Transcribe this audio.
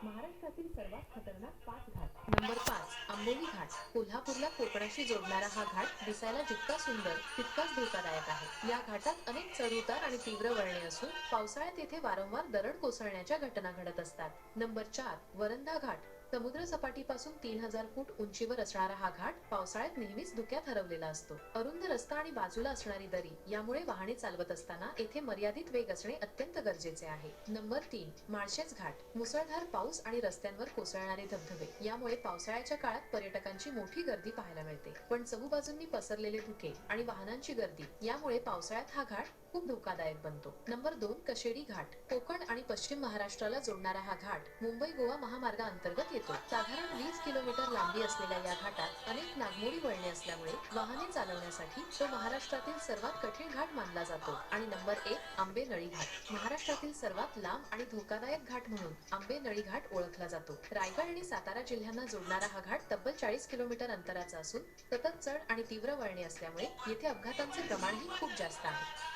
महाराष्ट्रातील सर्वात खतरनाक 5 घाट. नंबर 5, आंबोली घाट. कोल्हापूरला कोकणाशी जोडणारा हा घाट दिसायला जितका सुंदर तितकाच धोकादायक आहे. या घाटात अनेक चढउतार आणि तीव्र वळणे असून पावसाळ्यात येथे वारंवार दरड कोसळण्याच्या घटना घडत असतात. नंबर 4, वरंधा घाट. समुद्र सपाटीपासून 3000 फूट उंचीवर असणारा हा घाट पावसाळ्यात नेहमीच धुक्यात हरवलेला असतो. अरुंद रस्ता आणि बाजूला असणारी दरी यामुळे वाहने चालवत असताना येथे मर्यादित वेग असणे अत्यंत गरजेचे आहे. नंबर 3, माळशेज घाट. मुसळधार पाऊस आणि रस्त्यांवर कोसळणारे धबधबे यामुळे पावसाळ्याच्या काळात पर्यटकांची मोठी गर्दी पाहायला मिळते. पण चहूबाजूंनी पसरलेले धुके आणि वाहनांची गर्दी यामुळे पावसाळ्यात हा घाट खूप धोकादायक बनतो. नंबर 2, कशेडी घाट. कोकण आणि पश्चिम महाराष्ट्राला जोडणारा हा घाट मुंबई गोवा महामार्गाअंतर्गत येतो. साधारण 20 किलोमीटर लांबी असलेल्या या घाटात अनेक नागमोडी वळणे असल्यामुळे वाहने चालवण्यासाठी तो महाराष्ट्रातील सर्वात कठीण घाट मानला जातो. आणि नंबर 1, आंबेनळी घाट. महाराष्ट्रातील सर्वात लांब आणि धोकादायक घाट म्हणून आंबेनळी घाट ओळखला जातो. रायगड आणि सातारा जिल्ह्यांना जोडणारा हा घाट तब्बल 40 किलोमीटर अंतराचा असून सतत चढ आणि तीव्र वळणे असल्यामुळे येथे अपघातांचे प्रमाणही खूप जास्त आहे.